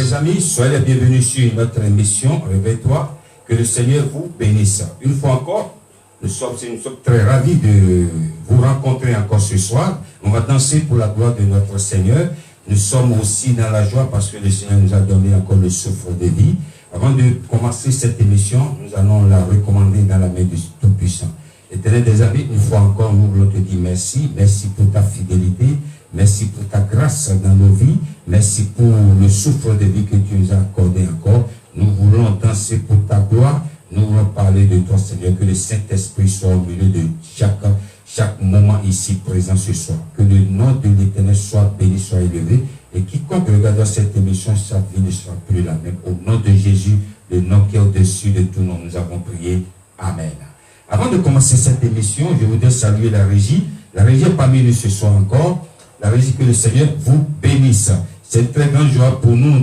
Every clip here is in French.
les amis, soyez les bienvenus sur notre émission Réveille-toi, que le Seigneur vous bénisse. Une fois encore, nous sommes très ravis de vous rencontrer encore ce soir. On va danser pour la gloire de notre Seigneur. Nous sommes aussi dans la joie parce que le Seigneur nous a donné encore le souffle de vie. Avant de commencer cette émission, nous allons la recommander dans la main du Tout-Puissant. Éternel des amis, une fois encore, nous voulons te dire merci. Merci pour ta fidélité. Merci pour ta grâce dans nos vies. Merci pour le souffle de vie que tu nous as accordé encore. Nous voulons danser pour ta gloire. Nous voulons parler de toi, Seigneur. Que le Saint-Esprit soit au milieu de chaque moment ici présent ce soir. Que le nom de l'Éternel soit béni, soit élevé. Et quiconque regarde cette émission, sa vie ne sera plus la même. Au nom de Jésus, le nom qui est au-dessus de tout nom, nous avons prié. Amen. Avant de commencer cette émission, je voudrais saluer la régie. La régie est parmi nous ce soir encore. La régie, que le Seigneur vous bénisse. C'est une très grande joie pour nous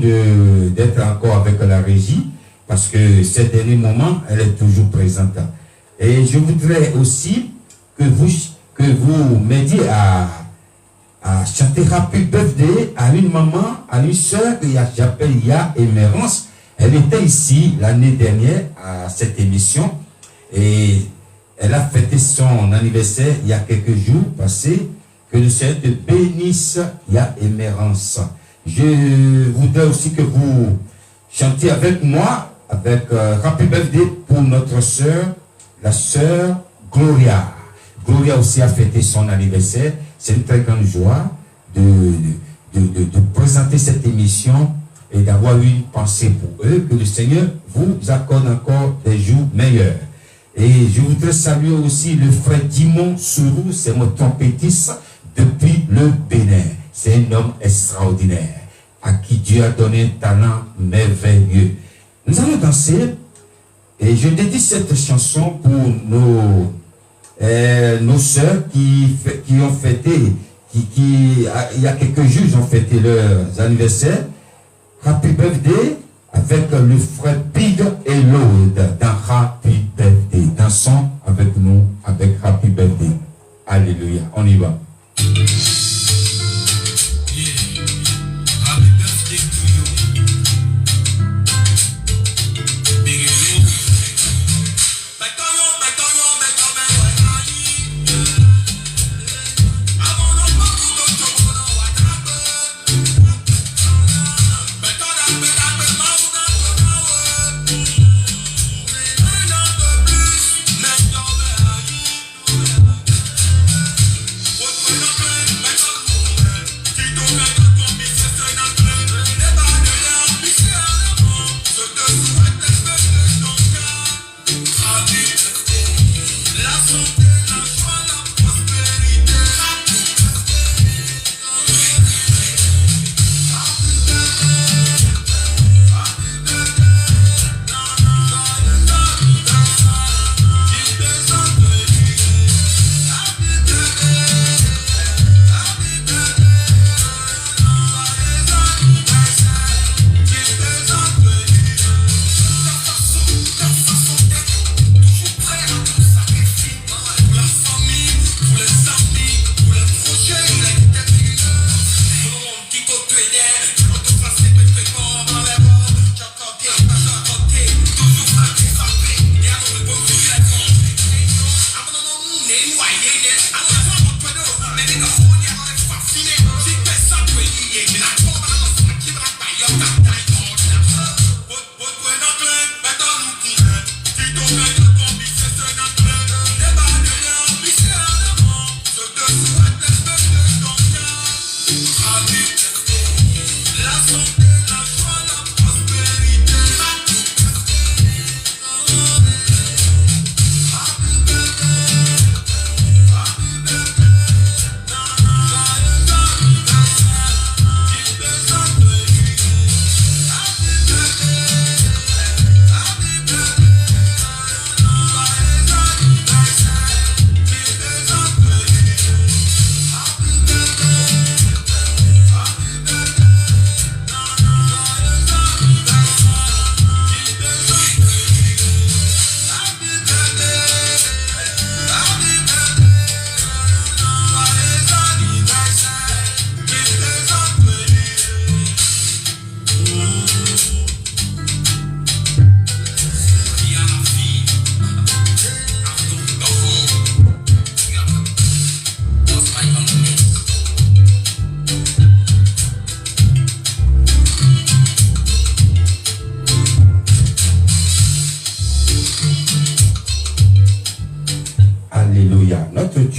d'être encore avec la régie, parce que ces derniers moments, elle est toujours présente. Et je voudrais aussi que vous m'aidiez à chanter Happy Birthday à une maman, à une soeur que j'appelle Ya Émérance. Elle était ici l'année dernière à cette émission et elle a fêté son anniversaire il y a quelques jours passés. Que le Seigneur te bénisse, Ya Émérance. Je voudrais aussi que vous chantiez avec moi, avec Happy Birthday pour notre sœur, la sœur Gloria. Gloria aussi a fêté son anniversaire. C'est une très grande joie de présenter cette émission et d'avoir une pensée pour eux. Que le Seigneur vous accorde encore des jours meilleurs. Et je voudrais saluer aussi le frère Dimon Sourou, c'est mon trompettiste depuis le Bénin. C'est un homme extraordinaire à qui Dieu a donné un talent merveilleux. Nous allons danser et je dédie cette chanson pour nos sœurs qui ont fêté, il y a quelques jours, ils ont fêté leurs anniversaires. Happy Birthday avec le frère Big et Lord dans Happy Birthday. Dansons avec nous avec Happy Birthday. Alléluia. On y va. Everybody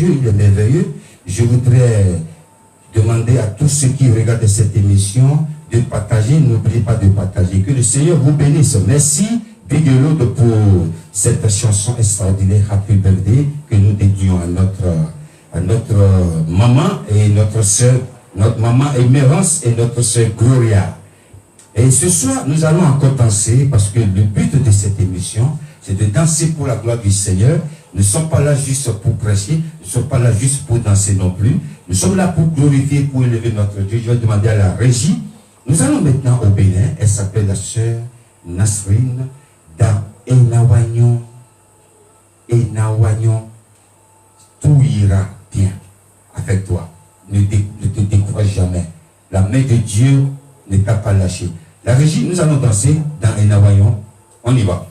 Dieu, il est merveilleux. Je voudrais demander à tous ceux qui regardent cette émission de partager. N'oubliez pas de partager. Que le Seigneur vous bénisse. Merci, Big Lord, pour cette chanson extraordinaire, Happy Birthday, que nous dédions à notre maman et notre soeur, notre maman Émérance et notre soeur Gloria. Et ce soir, nous allons encore danser parce que le but de cette émission, c'est de danser pour la gloire du Seigneur. Nous ne sommes pas là juste pour prêcher, nous ne sommes pas là juste pour danser non plus. Nous sommes là pour glorifier, pour élever notre Dieu. Je vais demander à la régie. Nous allons maintenant au Bénin. Elle s'appelle la sœur Nasrine dans Enawagnon. Enawagnon. Tout ira bien avec toi. Ne te décourage jamais. La main de Dieu ne t'a pas lâché. La régie, nous allons danser dans Enawagnon. On y va.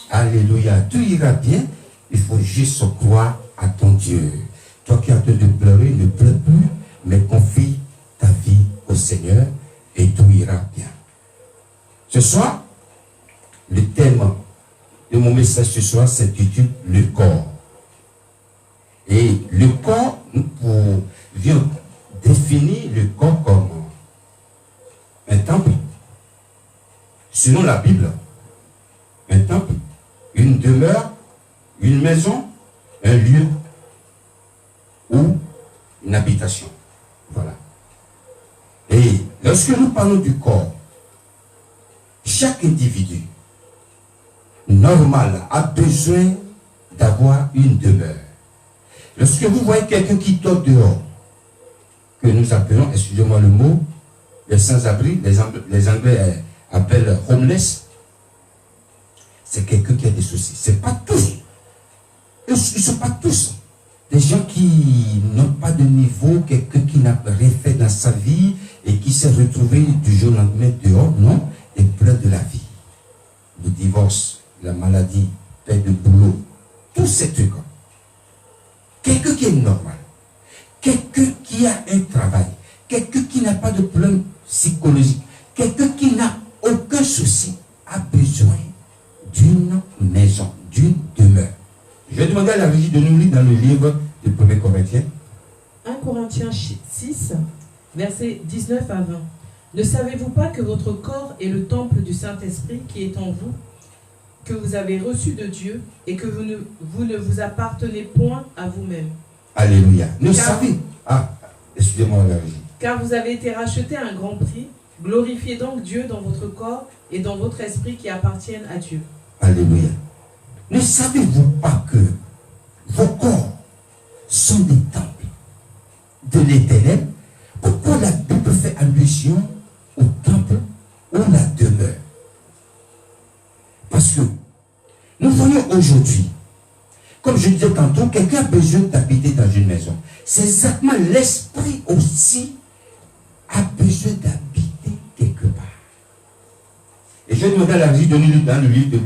Alléluia. Tout ira bien. Il faut juste croire à ton Dieu. Toi qui as en train de pleurer, ne pleure plus, mais confie ta vie au Seigneur et tout ira bien. Ce soir, le thème de mon message ce soir s'intitule le corps. Et le corps, nous pouvons définir le corps comme un temple. Selon la Bible, un temple, une demeure, une maison, un lieu ou une habitation. Voilà. Et lorsque nous parlons du corps, chaque individu normal a besoin d'avoir une demeure. Lorsque vous voyez quelqu'un qui dort dehors, que nous appelons, excusez-moi le mot, les sans-abri, les Anglais appellent homeless, c'est quelqu'un qui a des soucis. C'est pas tous. Ils ne sont pas tous. Des gens qui n'ont pas de niveau, quelqu'un qui n'a rien fait dans sa vie et qui s'est retrouvé du jour au lendemain dehors, non, et plein de la vie. Le divorce, la maladie, perte de boulot, tous ces trucs. Quelqu'un qui est normal, quelqu'un qui a un travail, quelqu'un qui n'a pas de problème psychologique, quelqu'un qui n'a aucun souci, a besoin d'une maison, d'une demeure. Je vais demander à la régie de nous lire dans le livre de 1 Corinthiens. 1 Corinthiens 6, versets 19 à 20. Ne savez-vous pas que votre corps est le temple du Saint-Esprit qui est en vous, que vous avez reçu de Dieu et que vous ne vous appartenez point à vous-même? Alléluia. Ne savez. Excusez-moi la régie. Car vous avez été rachetés à un grand prix. Glorifiez donc Dieu dans votre corps et dans votre esprit qui appartiennent à Dieu. Alléluia. Ne savez-vous pas que vos corps sont des temples de l'Éternel? Pourquoi la Bible fait allusion au temple ou la demeure? Parce que nous voyons aujourd'hui, comme je disais tantôt, quelqu'un a besoin d'habiter dans une maison. C'est exactement l'esprit aussi a besoin d'habiter quelque part. Et je demande à la régie de nous lire dans le livre de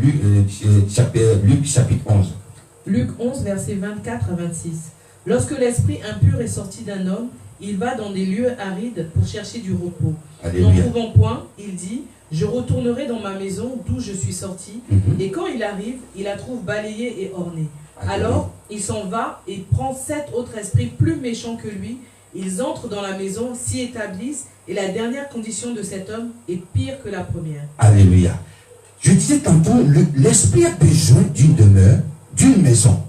Luc, chapitre 11. Luc 11, versets 24 à 26. Lorsque l'esprit impur est sorti d'un homme, il va dans des lieux arides pour chercher du repos. N'en trouvant point, il dit, je retournerai dans ma maison d'où je suis sorti. Et quand il arrive, il la trouve balayée et ornée. Alors, il s'en va et prend 7 autres esprits plus méchants que lui. Ils entrent dans la maison, s'y établissent, et la dernière condition de cet homme est pire que la première. Alléluia. Je disais tantôt, l'esprit a besoin d'une demeure, d'une maison.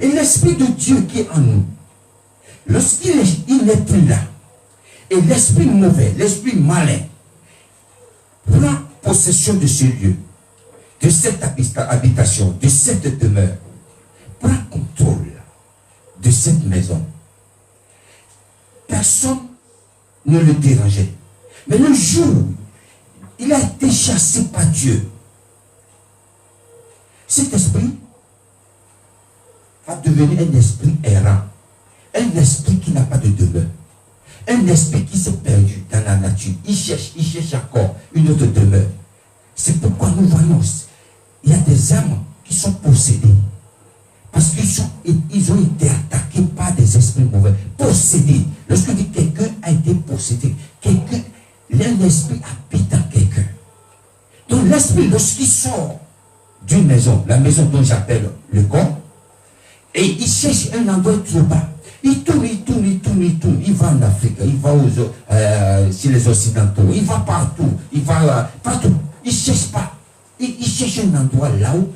Et l'esprit de Dieu qui est en nous, lorsqu'il n'est plus là, et l'esprit mauvais, l'esprit malin, prend possession de ce lieu, de cette habitation, de cette demeure, prend contrôle de cette maison. Personne ne le dérangeait. Mais le jour où il a été chassé par Dieu, cet esprit va devenir un esprit errant, un esprit qui n'a pas de demeure, un esprit qui s'est perdu dans la nature. Il cherche encore une autre demeure. C'est pourquoi nous voyons, il y a des âmes qui sont possédées. Parce qu'ils ont été attaqués par des esprits mauvais, possédés. Lorsque dit quelqu'un a été possédé, un esprit habite en quelqu'un. Donc l'esprit, lorsqu'il sort d'une maison, la maison dont j'appelle le corps, et il cherche un endroit trop bas, il tourne. Il va en Afrique, il va chez les Occidentaux, il va partout, partout. Il ne cherche pas. Il cherche un endroit là où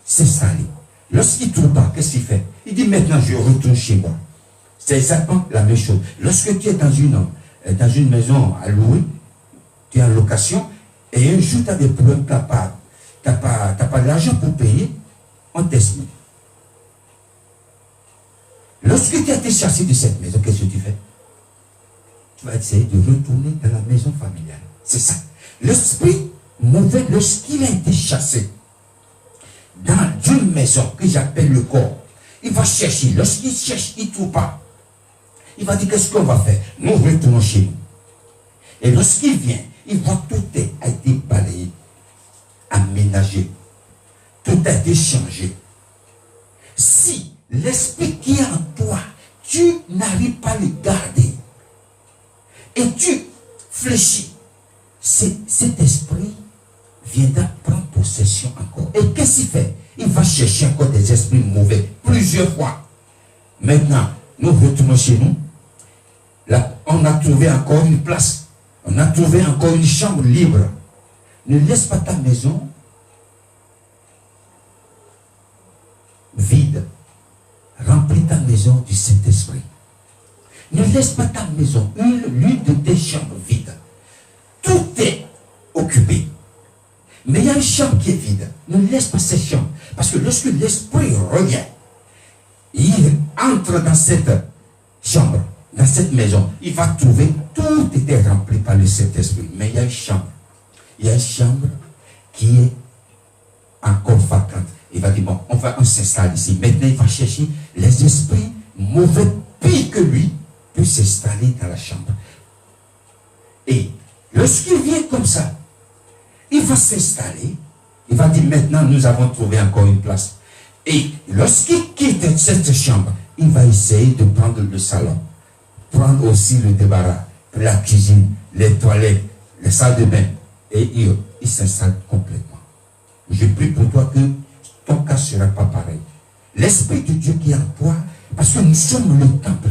s'installer. Lorsqu'il ne trouve pas, qu'est-ce qu'il fait? Il dit maintenant je retourne chez moi. C'est exactement la même chose. Lorsque tu es dans une maison à louer, tu es en location, et un jour tu as des problèmes, tu n'as pas l'argent pour payer, on t'explique. Lorsque tu as été chassé de cette maison, qu'est-ce que tu fais? Tu vas essayer de retourner dans la maison familiale. C'est ça. L'esprit mauvais, lorsqu'il a été chassé dans une maison que j'appelle le corps, il va chercher. Lorsqu'il cherche, il ne trouve pas. Il va dire, qu'est-ce qu'on va faire? Nous retournons chez nous. Et lorsqu'il vient, il voit que tout a été balayé, aménagé. Tout a été changé. Si l'esprit qui est en toi, tu n'arrives pas à le garder, Et tu fléchis. Cet esprit viendra prendre possession encore. Et qu'est-ce qu'il fait? Il va chercher encore des esprits mauvais plusieurs fois. Maintenant, nous retournons chez nous. Là, on a trouvé encore une place. On a trouvé encore une chambre libre. Ne laisse pas ta maison vide. Remplis ta maison du Saint-Esprit. Ne laisse pas ta maison, l'une de tes chambres vide. Tout est occupé. Mais il y a une chambre qui est vide. Ne laisse pas cette chambre. Parce que lorsque l'Esprit revient, il entre dans cette chambre, dans cette maison, il va trouver, tout était rempli par le Saint-Esprit. Mais il y a une chambre. Il y a une chambre qui est encore vacante. Il va dire, bon, on s'installe ici. Maintenant, il va chercher les esprits mauvais, pires que lui, pour s'installer dans la chambre. Et lorsqu'il vient comme ça, il va s'installer. Il va dire, maintenant, nous avons trouvé encore une place. Et lorsqu'il quitte cette chambre, il va essayer de prendre le salon. Prendre aussi le débarras, la cuisine, les toilettes, les salles de bain. Et il s'installe complètement. Je prie pour toi que ton cas ne sera pas pareil. L'Esprit de Dieu qui est en toi, parce que nous sommes le temple.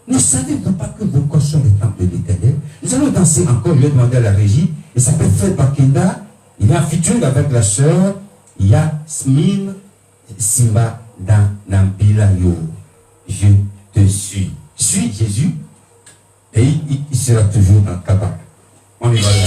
Ne savez-vous pas que vos corps sont le temple de l'Éternel? Nous allons danser encore, je vais demander à la régie. Il s'appelle Fred Bakenda. Il est en featuring avec la sœur Yasmine Simba dans Nambilayo. Je te suis. Suis Jésus et il sera toujours dans ta barque. On y va là.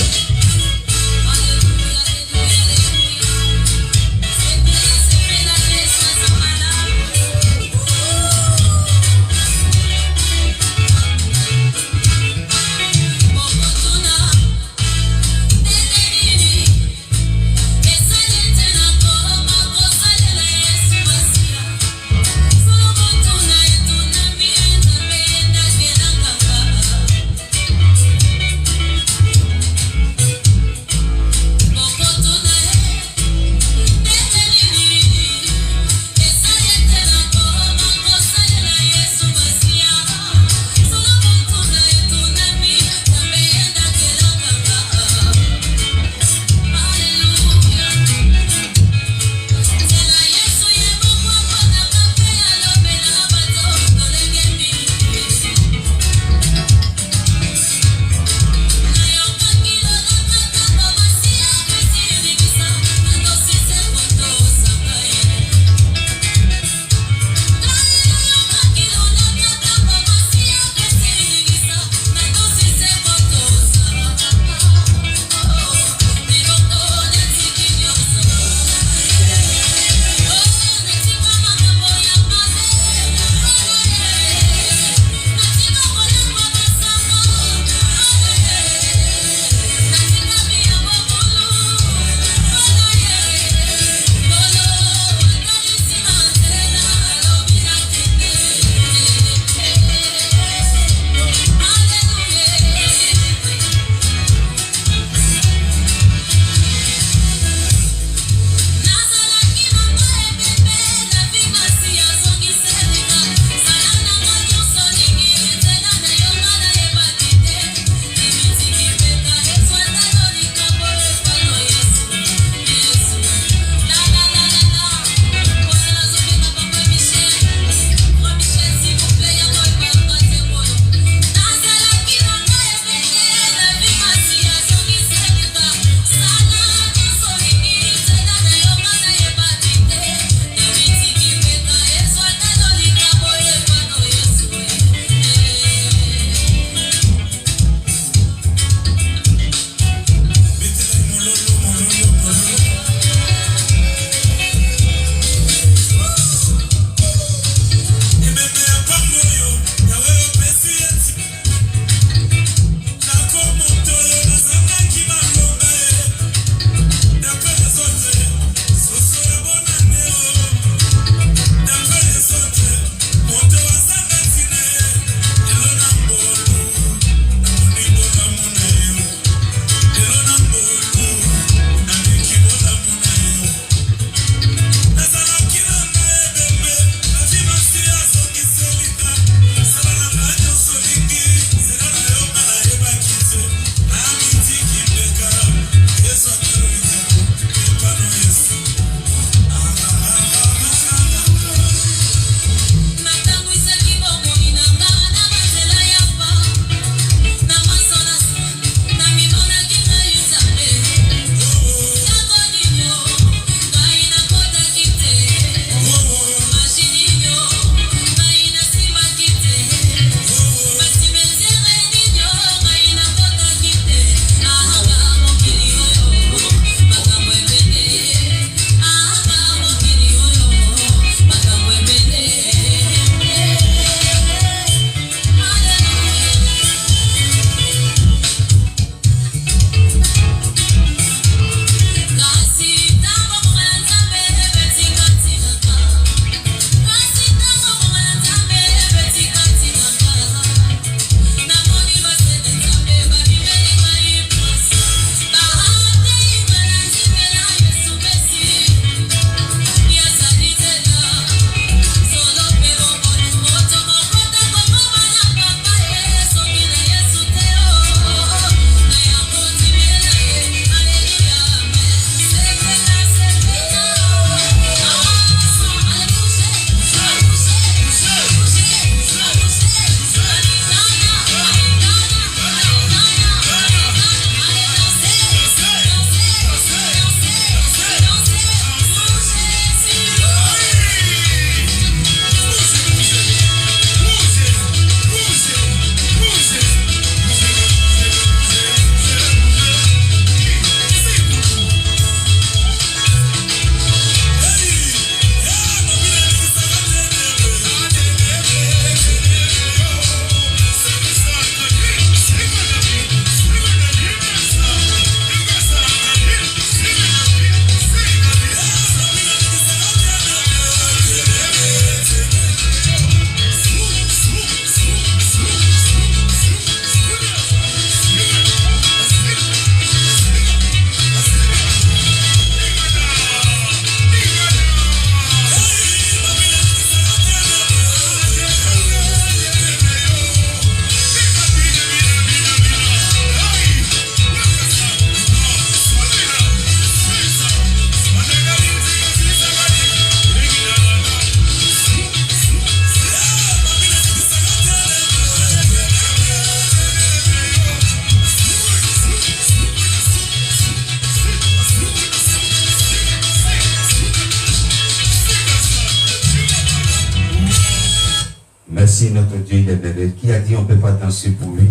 Merci notre Dieu, il est merveilleux, qui a dit on ne peut pas danser pour lui.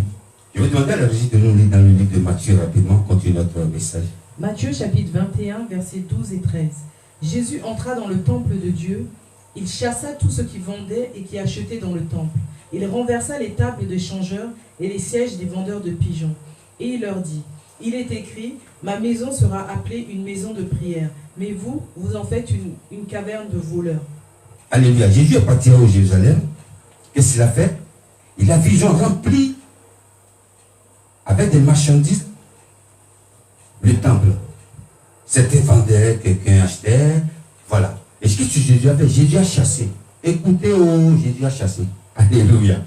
Je vais demander à la régie de nous lire dans le livre de Matthieu rapidement, continue notre message. Matthieu chapitre 21, versets 12 et 13. Jésus entra dans le temple de Dieu. Il chassa tous ceux qui vendaient et qui achetaient dans le temple. Il renversa les tables des changeurs et les sièges des vendeurs de pigeons. Et il leur dit, il est écrit, ma maison sera appelée une maison de prière, mais vous, vous en faites une caverne de voleurs. Alléluia. Jésus est parti au Jérusalem. Qu'est-ce qu'il a fait? Il a vu gens remplis avec des marchandises le temple. Certains vendaient, quelqu'un achetait. Voilà. Et ce que Jésus a fait, Jésus a chassé. Écoutez, oh, Jésus a chassé. Alléluia.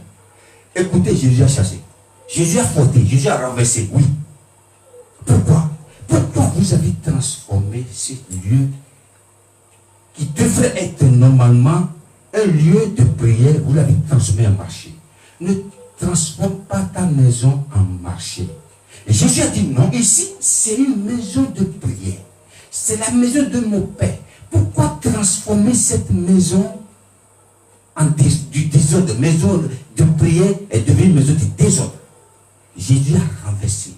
Écoutez, Jésus a chassé. Jésus a fauté, Jésus a renversé. Oui. Pourquoi? Pourquoi vous avez transformé ce lieu qui devrait être normalement un lieu de prière, vous l'avez transformé en marché? Ne transforme pas ta maison en marché. Et Jésus a dit non, ici c'est une maison de prière. C'est la maison de mon Père. Pourquoi transformer cette maison en du désordre? Maison de prière est devenue une maison de désordre. Jésus a renversé.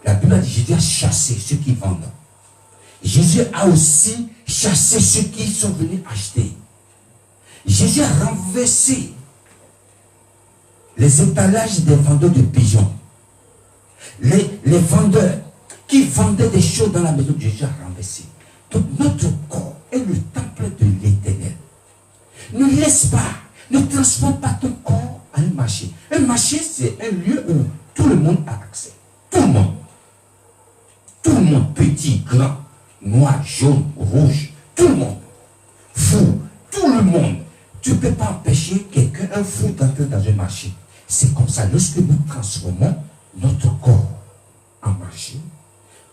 La Bible a dit Jésus a chassé ceux qui vendent. Jésus a aussi chassé ceux qui sont venus acheter. Jésus a renversé les étalages des vendeurs de pigeons. Les vendeurs qui vendaient des choses dans la maison de Jésus a renversé. Donc notre corps est le temple de l'Éternel. Ne laisse pas, ne transforme pas ton corps en un marché. Un marché, c'est un lieu où tout le monde a accès. Tout le monde. Tout le monde, petit, grand, noir, jaune, rouge, tout le monde. Fou, tout le monde. Tu ne peux pas empêcher quelqu'un, un fou, d'entrer dans un marché. C'est comme ça, lorsque nous transformons notre corps en marché,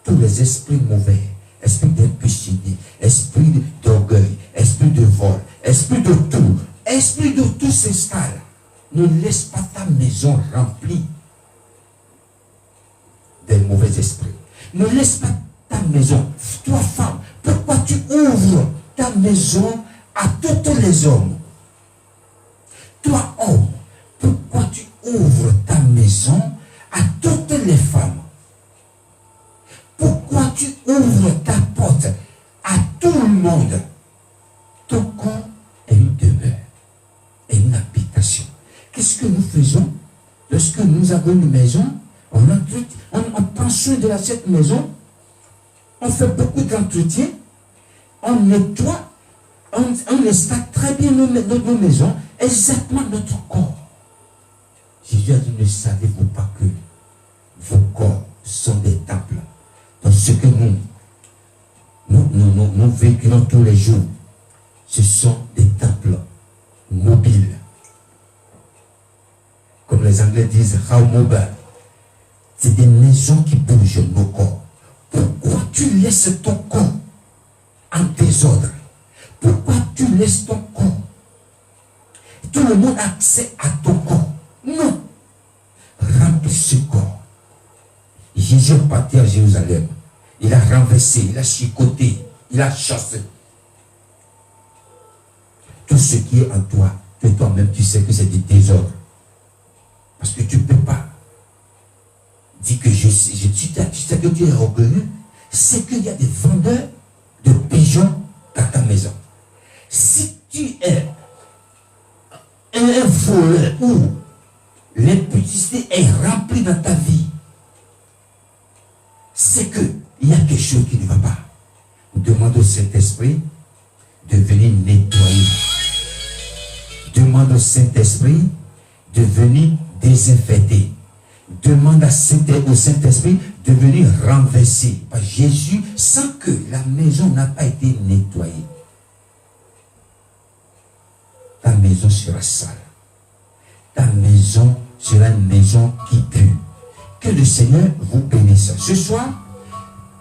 tous les esprits mauvais, esprit d'impudicité, esprit d'orgueil, esprit de vol, esprit de tout s'installe. Ne laisse pas ta maison remplie des mauvais esprits. Ne laisse pas ta maison. Toi, femme, pourquoi tu ouvres ta maison à tous les hommes? Toi, homme, pourquoi tu ouvres ta maison à toutes les femmes? Pourquoi tu ouvres ta porte à tout le monde? Ton corps est une demeure, est une habitation. Qu'est-ce que nous faisons lorsque nous avons une maison? On prend soin de cette maison, on fait beaucoup d'entretien, on nettoie, on installe très bien nos maisons, exactement notre corps. Jésus a dit, ne savez-vous pas que vos corps sont des temples? Donc ce que nous véhiculons tous les jours, ce sont des temples mobiles. Comme les Anglais disent, how mobile. C'est des maisons qui bougent nos corps. Pourquoi tu laisses ton corps en désordre? Pourquoi tu laisses ton corps? Tout le monde a accès à ton corps. Non. Remplis ce corps. Jésus est parti à Jérusalem. Il a renversé, il a chicoté, il a chassé. Tout ce qui est en toi, que toi-même tu sais que c'est du désordre. Parce que tu ne peux pas dire que tu sais que tu es orgueilleux. C'est qu'il y a des vendeurs de pigeons dans ta maison. Si tu es un voleur où l'impudicité est remplie dans ta vie, c'est qu'il y a quelque chose qui ne va pas. Demande au Saint-Esprit de venir nettoyer. Demande au Saint-Esprit de venir désinfecter. Demande au Saint-Esprit de venir renverser. Parce que Jésus, sans que la maison n'a pas été nettoyée, ta maison sera sale. Ta maison sera une maison qui pue. Que le Seigneur vous bénisse. Ce soir,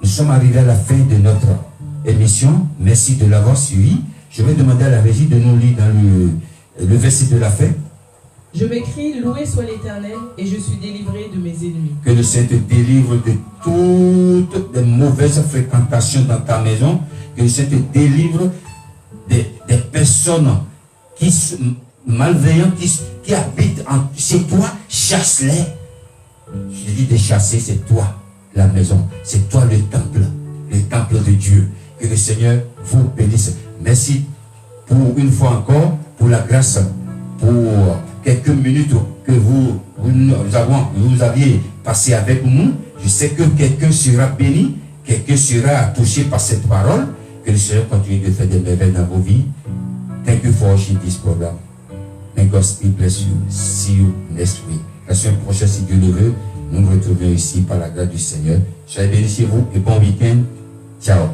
nous sommes arrivés à la fin de notre émission. Merci de l'avoir suivi. Je vais demander à la régie de nous lire dans le verset de la fin. Je m'écris, loué soit l'Éternel, et je suis délivré de mes ennemis. Que le Seigneur te délivre de toutes les mauvaises fréquentations dans ta maison. Que le Seigneur te délivre des personnes malveillants qui habitent chez toi, chasse-les. Je dis de chasser, c'est toi, la maison. C'est toi le temple de Dieu. Que le Seigneur vous bénisse. Merci pour une fois encore, pour la grâce, pour quelques minutes que vous aviez passé avec nous. Je sais que quelqu'un sera béni, quelqu'un sera touché par cette parole. Que le Seigneur continue de faire des merveilles dans vos vies. Thank you for watching this program. May God bless you. See you next week. La semaine prochaine, si Dieu le veut, nous nous retrouvons ici par la grâce du Seigneur. Soyez bénis chez vous et bon week-end. Ciao.